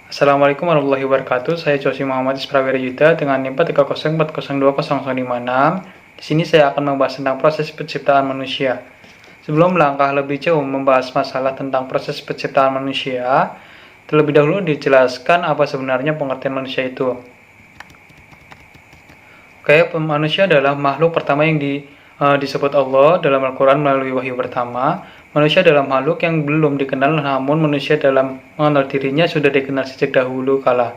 Assalamualaikum warahmatullahi wabarakatuh. Saya Josi Muhammad Ispravira Yuda dengan NIM 43040020056. Di sini saya akan membahas tentang proses penciptaan manusia. Sebelum melangkah lebih jauh membahas masalah tentang proses penciptaan manusia, terlebih dahulu dijelaskan apa sebenarnya pengertian manusia itu. Oke, manusia adalah makhluk pertama yang disebut Allah dalam Al-Quran melalui wahyu pertama. Manusia adalah makhluk yang belum dikenal, namun manusia dalam mengenal dirinya sudah dikenal sejak dahulu kala.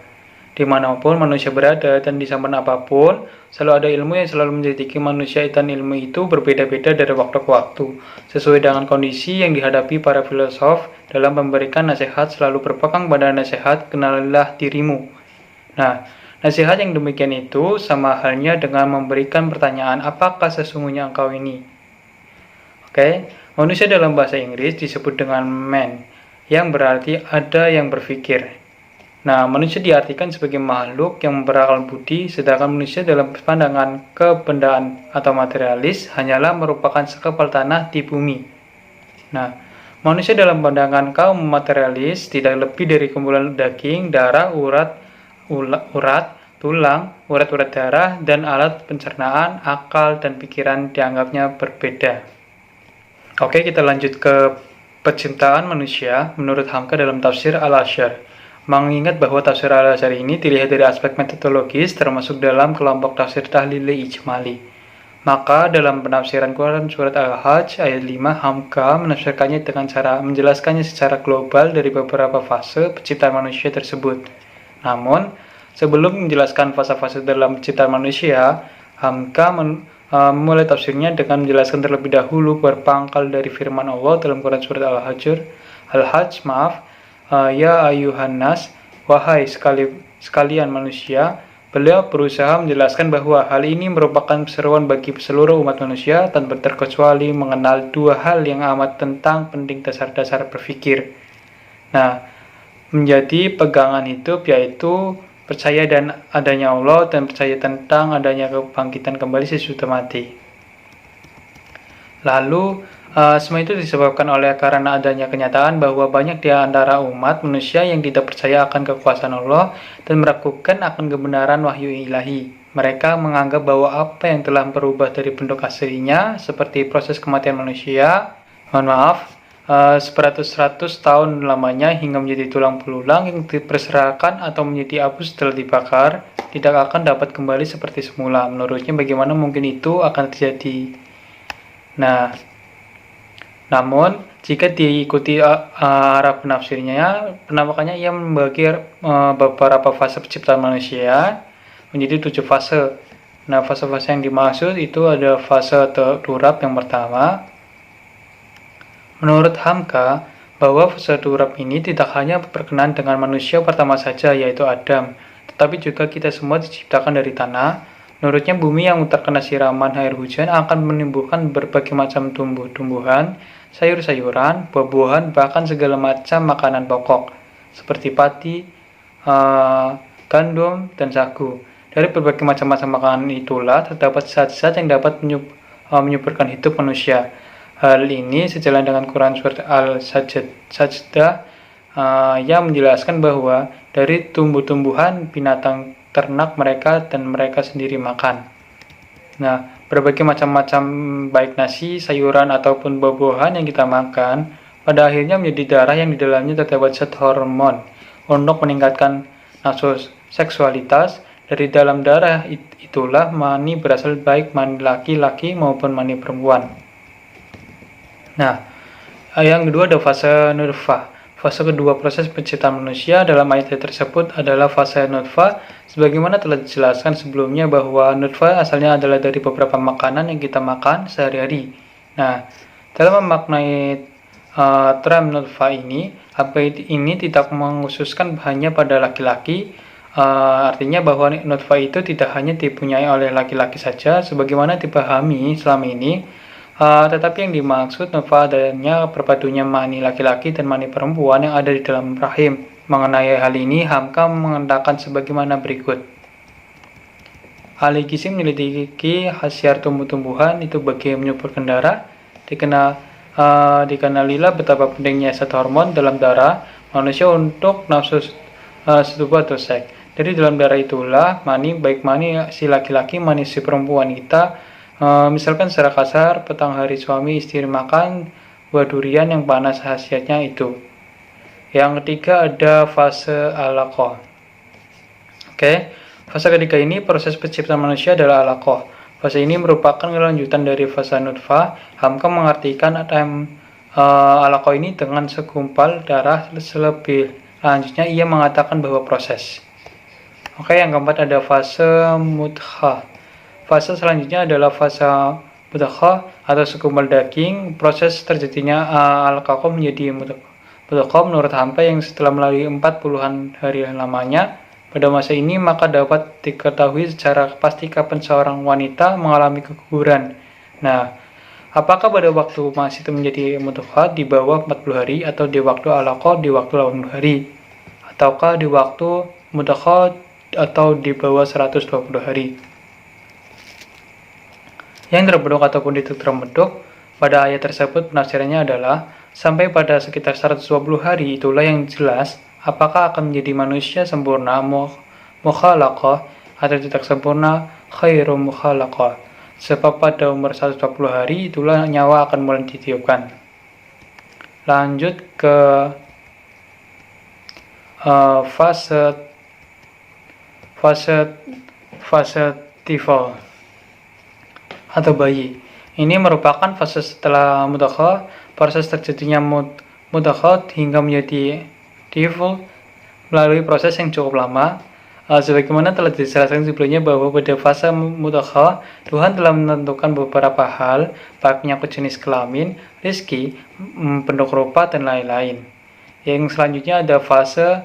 Dimanapun manusia berada dan di zaman apapun, selalu ada ilmu yang selalu menyelidiki manusia, dan ilmu itu berbeda-beda dari waktu ke waktu, sesuai dengan kondisi yang dihadapi. Para filosof dalam memberikan nasihat selalu berpegang pada nasihat kenalilah dirimu. Nah, nasihat yang demikian itu sama halnya dengan memberikan pertanyaan, apakah sesungguhnya engkau ini? Oke, manusia dalam bahasa Inggris disebut dengan man, yang berarti ada yang berpikir. Nah, manusia diartikan sebagai makhluk yang berakal budi, sedangkan manusia dalam pandangan kebendaan atau materialis hanyalah merupakan sekepal tanah di bumi. Nah, manusia dalam pandangan kaum materialis tidak lebih dari kumpulan daging, darah, tulang, urat-urat darah, dan alat pencernaan. Akal dan pikiran dianggapnya berbeda. Oke, kita lanjut ke penciptaan manusia menurut Hamka dalam tafsir Al-Azhar. Mengingat bahwa tafsir Al-Azhar ini dilihat dari aspek metodologis, termasuk dalam kelompok tafsir tahlili ijmali. Maka dalam penafsiran Quran surat Al-Hajj ayat 5, Hamka menafsirkannya dengan cara menjelaskannya secara global dari beberapa fase penciptaan manusia tersebut. Namun, sebelum menjelaskan fase-fase dalam penciptaan manusia, Hamka memulai tafsirnya dengan menjelaskan terlebih dahulu berpangkal dari firman Allah dalam Quran surat Al-Hajj, ya ayuhan nas, wahai sekalian manusia. Beliau berusaha menjelaskan bahwa hal ini merupakan seruan bagi seluruh umat manusia tanpa terkecuali mengenal dua hal yang amat penting, dasar-dasar berpikir. Nah, menjadi pegangan hidup, yaitu percaya dan adanya Allah dan percaya tentang adanya kebangkitan kembali sesudah mati. Lalu semua itu disebabkan oleh karena adanya kenyataan bahwa banyak di antara umat manusia yang tidak percaya akan kekuasaan Allah dan meragukan akan kebenaran wahyu ilahi. Mereka menganggap bahwa apa yang telah berubah dari bentuk aslinya, seperti proses kematian manusia, beratus-ratus tahun lamanya hingga menjadi tulang belulang yang diperserahkan atau menjadi abu setelah dibakar, tidak akan dapat kembali seperti semula. Menurutnya, bagaimana mungkin itu akan terjadi? Nah, namun jika diikuti arah penafsirnya, penampakannya ia membagi beberapa fase penciptaan manusia menjadi 7 fase. Nah, fase-fase yang dimaksud itu ada fase turab yang pertama. Menurut Hamka, bahwa fase turab ini tidak hanya berkenaan dengan manusia pertama saja, yaitu Adam, tetapi juga kita semua diciptakan dari tanah. Menurutnya, bumi yang terkena siraman air hujan akan menumbuhkan berbagai macam tumbuh-tumbuhan, sayur-sayuran, buah-buahan, bahkan segala macam makanan pokok, seperti padi, gandum, dan sagu. Dari berbagai macam makanan itulah terdapat zat-zat yang dapat menyuburkan hidup manusia. Hal ini sejalan dengan Quran surat Al-Sajdah yang menjelaskan bahwa dari tumbuh-tumbuhan, binatang ternak mereka dan mereka sendiri makan. Nah, berbagai macam baik nasi, sayuran ataupun buah-buahan yang kita makan pada akhirnya menjadi darah yang di dalamnya terdapat zat hormon untuk meningkatkan nafsu seksualitas. Dari dalam darah itulah mani berasal, baik mani laki-laki maupun mani perempuan. Nah, yang kedua ada fase nutfah. Fase kedua proses penciptaan manusia dalam ayat tersebut adalah fase nutfah, sebagaimana telah dijelaskan sebelumnya bahwa nutfah asalnya adalah dari beberapa makanan yang kita makan sehari-hari. Nah, dalam memaknai term nutfah ini, ayat ini tidak mengkhususkan hanya pada laki-laki. Artinya bahwa nutfah itu tidak hanya dipunyai oleh laki-laki saja sebagaimana dipahami selama ini, tetapi yang dimaksud nutfah adanya perpaduannya mani laki-laki dan mani perempuan yang ada di dalam rahim. Mengenai hal ini, Hamka mengatakan sebagaimana berikut. Ahli gizi menyelidiki khasiat tumbuh-tumbuhan itu bagi menyuburkan darah. Dikenalilah betapa pentingnya zat hormon dalam darah manusia untuk nafsu setubuh atau seks. Dari dalam darah itulah mani, baik mani si laki-laki, mani si perempuan kita. Misalkan secara kasar, petang hari suami istri makan buah durian yang panas, khasiatnya itu. Yang ketiga ada fase alaqah. Oke, fase ketiga ini proses penciptaan manusia adalah alaqah. Fase ini merupakan kelanjutan dari fase nutfah. Hamka mengartikan alaqah ini dengan segumpal darah. Selebih lanjutnya ia mengatakan bahwa proses. Oke, yang keempat ada fase mudghah. Fase selanjutnya adalah fase mudghah atau segumpal daging. Proses terjadinya alaqah menjadi mudghah menurut Hamka yang setelah melalui 40-an hari lamanya. Pada masa ini maka dapat diketahui secara pasti kapan seorang wanita mengalami keguguran. Nah, apakah pada waktu masih itu menjadi mudghah di bawah 40 hari atau di waktu alaqah di waktu 80 hari? Ataukah di waktu mudghah atau di bawah 120 hari? Yang terbentuk ataupun tidak terbentuk pada ayat tersebut penafsirannya adalah sampai pada sekitar 120 hari itulah yang jelas apakah akan menjadi manusia sempurna mukhalaqah atau tidak sempurna khairu mukhalaqah. Sebab pada umur 120 hari itulah nyawa akan mulai ditiupkan. Lanjut ke fase tifal atau bayi. Ini merupakan fase setelah mudghah. Proses terjadinya mudghah hingga menjadi tifl melalui proses yang cukup lama. Sebagaimana telah dijelaskan sebelumnya bahwa pada fase mudghah Tuhan telah menentukan beberapa hal, baik menyangkut jenis kelamin, rezeki, bentuk rupa, dan lain-lain. Yang selanjutnya ada fase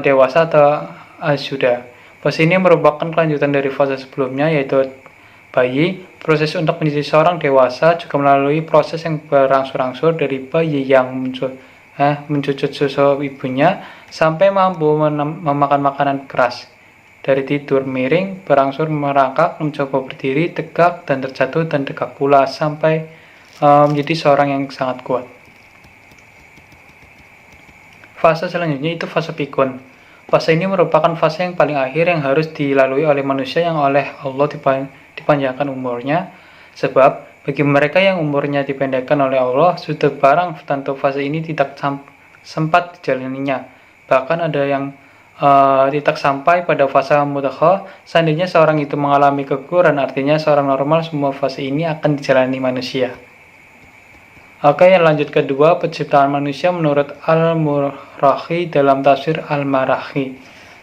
dewasa atau asyuda. Fase ini merupakan kelanjutan dari fase sebelumnya yaitu bayi. Proses untuk menjadi seorang dewasa juga melalui proses yang berangsur-angsur dari bayi yang mencucut susu ibunya sampai mampu memakan makanan keras. Dari tidur miring, berangsur merangkak, mencoba berdiri, tegak, dan terjatuh, dan tegak pula sampai menjadi seorang yang sangat kuat. Fase selanjutnya itu fase pikun. Fase ini merupakan fase yang paling akhir yang harus dilalui oleh manusia yang oleh Allah dipanjangkan umurnya. Sebab bagi mereka yang umurnya dipendekkan oleh Allah, sudah barang tentu fase ini tidak sempat dijalaninya. Bahkan ada yang tidak sampai pada fase mudghah. Seandainya seorang itu mengalami keguguran, artinya seorang normal, semua fase ini akan dijalani manusia. Oke, yang lanjut kedua, penciptaan manusia menurut Al-Murrahi dalam tafsir Al-Marahi.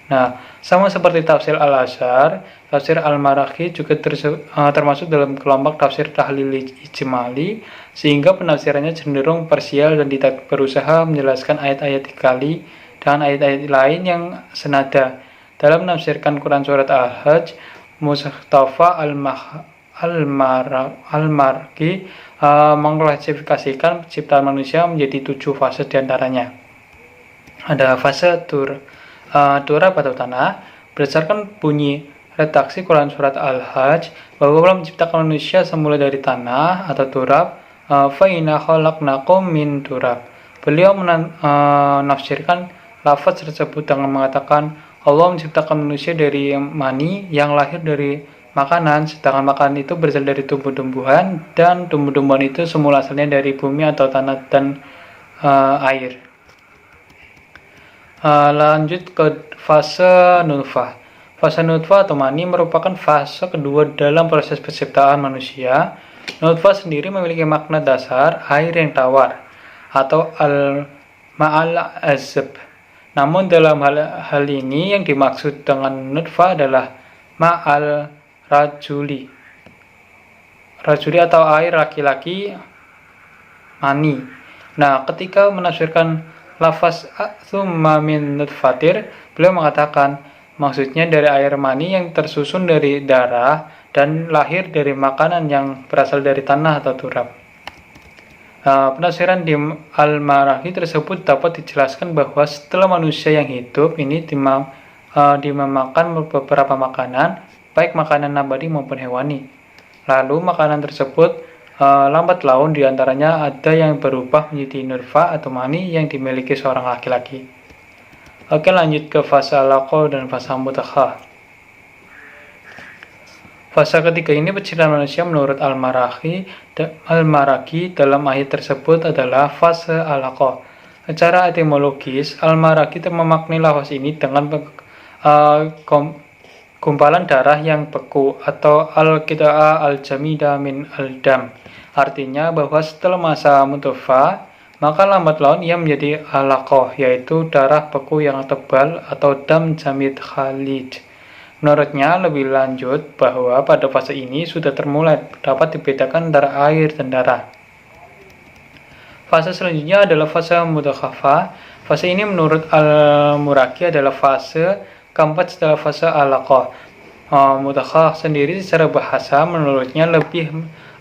Nah, sama seperti tafsir Al-Azhar, tafsir Al-Marahi juga termasuk dalam kelompok tafsir tahlil ijmali, sehingga penafsirannya cenderung parsial dan tidak berusaha menjelaskan ayat-ayat dikali dengan ayat-ayat lain yang senada. Dalam menafsirkan Quran surat Al-Hajj, Mustafa Al-Marki mengklasifikasikan penciptaan manusia menjadi 7 fase diantaranya. Ada fase turab atau tanah. Berdasarkan bunyi redaksi Quran surat Al-Hajj bahwa Allah menciptakan manusia semula dari tanah atau turab. Fa inna khalaqnakum min turab. Beliau menafsirkan lafaz tersebut dengan mengatakan Allah menciptakan manusia dari mani yang lahir dari makanan, sedangkan makanan itu berasal dari tumbuh-tumbuhan, dan tumbuh-tumbuhan itu semula asalnya dari bumi atau tanah dan air. Lanjut ke fase nutfah. Fase nutfah atau mani merupakan fase kedua dalam proses penciptaan manusia. Nutfah sendiri memiliki makna dasar air yang tawar atau al-ma'al azab. Namun dalam hal ini yang dimaksud dengan nutfah adalah ma'al rajuli atau air laki-laki mani. Nah, ketika menafsirkan lafaz tsumma min nutfatir, beliau mengatakan maksudnya dari air mani yang tersusun dari darah dan lahir dari makanan yang berasal dari tanah atau turab. Penafsiran di Al-Marahi tersebut dapat dijelaskan bahwa setelah manusia yang hidup ini dimakan beberapa makanan, baik makanan nabati maupun hewani. Lalu makanan tersebut lambat laun diantaranya ada yang berubah menjadi nutfah atau mani yang dimiliki seorang laki-laki. Oke, lanjut ke fase alaqah dan fase mutakhah. Fase ketiga ini penciptaan manusia menurut Al-Maraghi dalam ayat tersebut adalah fase alaqah. Secara etimologis, Al-Maraghi memaknai lafaz ini dengan gumpalan darah yang beku atau al-qita'a al-jamida min al-dam. Artinya bahwa setelah masa mutafah, maka lambat laun ia menjadi alaqah, yaitu darah beku yang tebal atau dam jamid khalid. Menurutnya lebih lanjut bahwa pada fase ini sudah termulai dapat dibedakan antara air dan darah. Fase selanjutnya adalah fase mudakhafa. Fase ini menurut Al-Muraki adalah fase keempat setelah fase alaqah. Mudakhah sendiri secara bahasa menurutnya lebih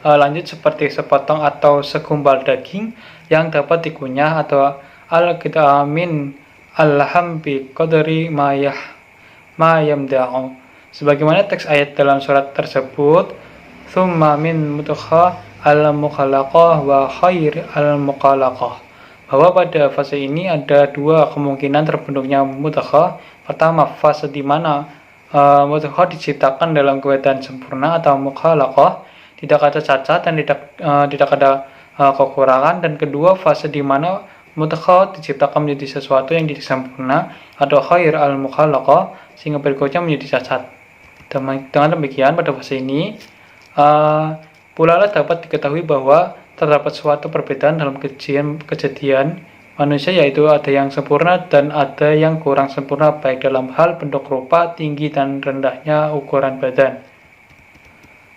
lanjut seperti sepotong atau segumpal daging yang dapat dikunyah atau al-qita'amin al-laham bi qadri ma yamda'u. Sebagaimana teks ayat dalam surat tersebut, thumma min mudakha al-mukhallaqah wa khair al-mukhallaqah, bahwa pada fase ini ada dua kemungkinan terbentuknya mudakha. Pertama, fase di mana mudakha diciptakan dalam keadaan sempurna atau mukhallaqah, tidak ada cacat dan tidak ada kekurangan. Dan kedua, fase di mana mudakha diciptakan menjadi sesuatu yang tidak sempurna atau khair al-mukhallaqah sehingga berikutnya menjadi cacat. Dengan demikian pada fase ini pula dapat diketahui bahwa terdapat suatu perbedaan dalam kejadian manusia, yaitu ada yang sempurna dan ada yang kurang sempurna baik dalam hal bentuk rupa, tinggi dan rendahnya ukuran badan.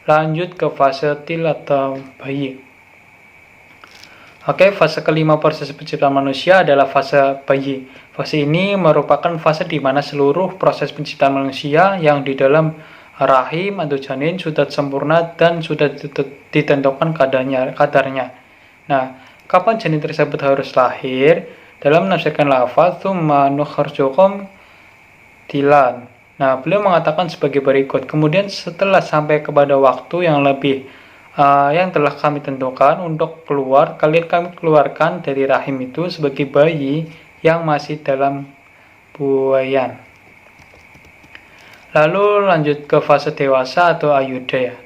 Lanjut ke fase til atau bayi. Oke, fase kelima proses penciptaan manusia adalah fase bayi. Fase ini merupakan fase di mana seluruh proses penciptaan manusia yang di dalam rahim atau janin sudah sempurna dan sudah ditentukan kadarnya. Nah, kapan janin tersebut harus lahir? Dalam menafsirkan lafaz tsumma nukhrijukum tilan. Nah, beliau mengatakan sebagai berikut. Kemudian setelah sampai kepada waktu yang lebih yang telah kami tentukan untuk keluar, kami keluarkan dari rahim itu sebagai bayi yang masih dalam buayan. Lalu lanjut ke fase dewasa atau ayuda.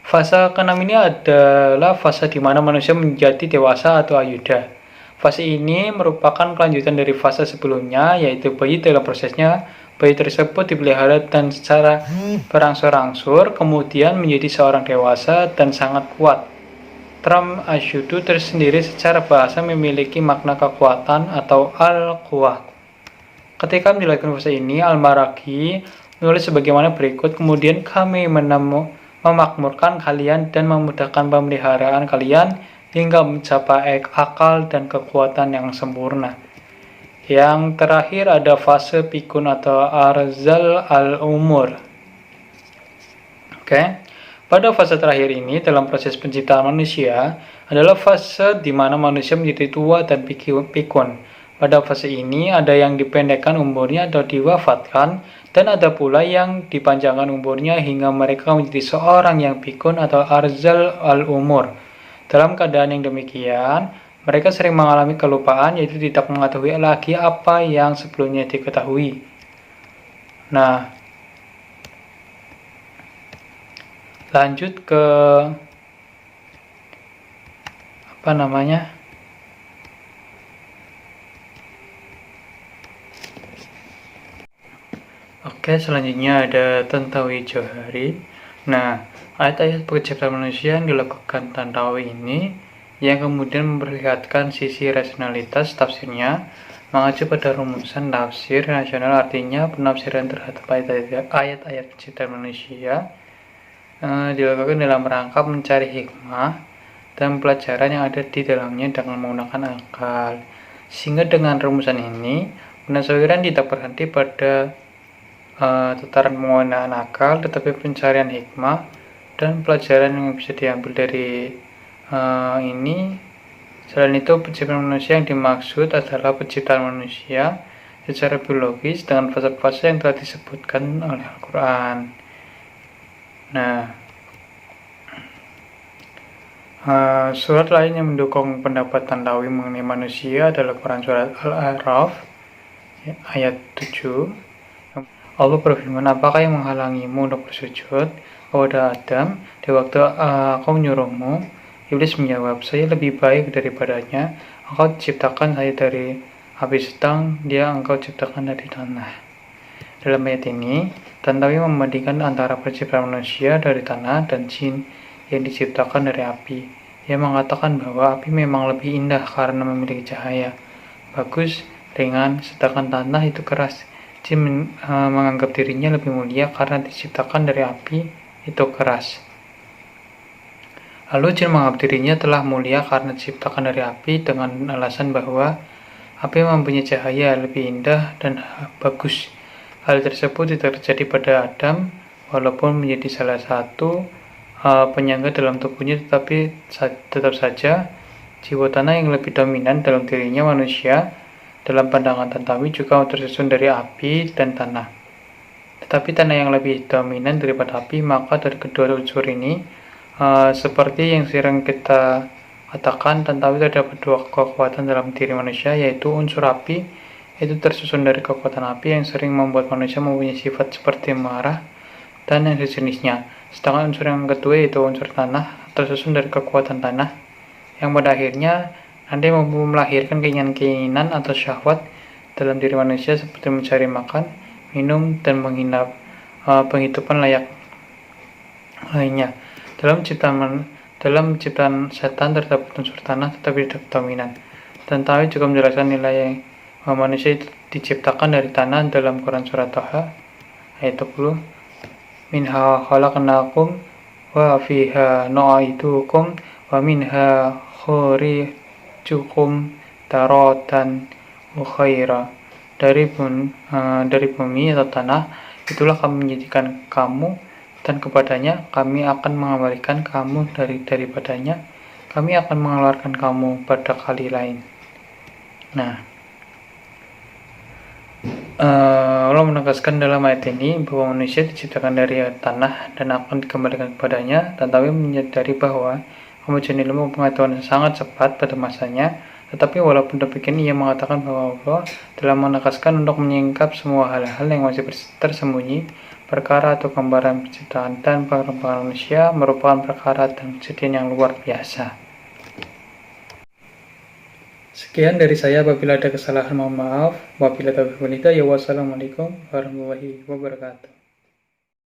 Fase ke-6 ini adalah fase di mana manusia menjadi dewasa atau ayuda. Fase ini merupakan kelanjutan dari fase sebelumnya, yaitu bayi. Dalam prosesnya, bayi tersebut dipelihara dan secara berangsur-angsur kemudian menjadi seorang dewasa dan sangat kuat. Term asyudu tersendiri secara bahasa memiliki makna kekuatan atau al-quwah. Ketika menjelaskan fase ini, Al-Maraghi menulis sebagaimana berikut. Kemudian kami memakmurkan kalian dan memudahkan pemeliharaan kalian hingga mencapai akal dan kekuatan yang sempurna. Yang terakhir ada fase pikun atau arzal al-umur. Oke. Pada fase terakhir ini dalam proses penciptaan manusia adalah fase di mana manusia menjadi tua dan pikun. Pada fase ini ada yang dipendekkan umurnya atau diwafatkan, dan ada pula yang dipanjangkan umurnya hingga mereka menjadi seorang yang pikun atau arzal al-umur. Dalam keadaan yang demikian, mereka sering mengalami kelupaan, yaitu tidak mengetahui lagi apa yang sebelumnya diketahui. Nah, lanjut ke Oke, selanjutnya ada Tantawi Johari. Nah, ayat-ayat penciptaan manusia yang dilakukan Tantawi ini yang kemudian memperlihatkan sisi rasionalitas tafsirnya mengacu pada rumusan tafsir rasional, artinya penafsiran terhadap ayat-ayat penciptaan manusia dilakukan dalam rangka mencari hikmah dan pelajaran yang ada di dalamnya dengan menggunakan akal. Sehingga dengan rumusan ini, penafsiran tidak berhenti pada tataran penggunaan akal, tetapi pencarian hikmah dan pelajaran yang bisa diambil dari ini. Selain itu, penciptaan manusia yang dimaksud adalah penciptaan manusia secara biologis dengan fase-fase yang telah disebutkan oleh Al-Quran. Nah, surat lain yang mendukung pendapat Tantawi mengenai manusia adalah Quran surat Al-A'raf ayat 7. Allah berfirman, apakah yang menghalangimu untuk bersujud kepada Adam di waktu aku menyuruhmu? Iblis menjawab, saya lebih baik daripadanya. Engkau ciptakan saya dari api, sedang dia engkau ciptakan dari tanah. Dalam ayat ini, Tantawi membandingkan antara penciptaan manusia dari tanah dan jin yang diciptakan dari api. Ia mengatakan bahwa api memang lebih indah karena memiliki cahaya bagus, ringan, sedangkan tanah itu keras. Jin menganggap dirinya lebih mulia karena diciptakan dari api itu keras. Lalu jin menganggap dirinya telah mulia karena diciptakan dari api dengan alasan bahwa api mempunyai cahaya lebih indah dan bagus. Hal tersebut tidak terjadi pada Adam, walaupun menjadi salah satu penyangga dalam tubuhnya, tetapi tetap saja jiwa tanah yang lebih dominan dalam dirinya manusia dalam pandangan Tantawi juga tersusun dari api dan tanah. Tetapi tanah yang lebih dominan daripada api, maka dari kedua unsur ini, seperti yang sering kita katakan, Tantawi terdapat dua kekuatan dalam diri manusia, yaitu unsur api, itu tersusun dari kekuatan api yang sering membuat manusia mempunyai sifat seperti marah dan yang sejenisnya. Sedangkan unsur yang kedua, yaitu unsur tanah, tersusun dari kekuatan tanah, yang pada akhirnya nanti mampu melahirkan keinginan-keinginan atau syahwat dalam diri manusia seperti mencari makan, minum, dan penghidupan layak lainnya. Dalam ciptaan setan terdapat unsur tanah tetapi tidak dominan. Tantawi juga menjelaskan nilai manusia itu diciptakan dari tanah dalam Quran Surat Taha ayat 10. Minha khalaqnakum wa fiha nu'idukum wa minha khurijukum taratan ukhaira. Dari bumi atau tanah itulah kami menjadikan kamu, dan kepadanya kami akan mengembalikan kamu, daripadanya kami akan mengeluarkan kamu pada kali lain. Nah, Allah menegaskan dalam ayat ini bahwa manusia diciptakan dari tanah dan akan dikembalikan kepadanya. Tantawi menyadari bahwa kemajuan ilmu pengetahuan sangat cepat pada masanya, tetapi walaupun demikian ia mengatakan bahwa Allah telah menegaskan untuk menyingkap semua hal-hal yang masih tersembunyi. Perkara atau gambaran penciptaan dan pengembangan manusia merupakan perkara dan kejadian yang luar biasa. Sekian dari saya, apabila ada kesalahan mohon maaf. Wabillahi taufiq wal hidayah. Wassalamualaikum warahmatullahi wabarakatuh.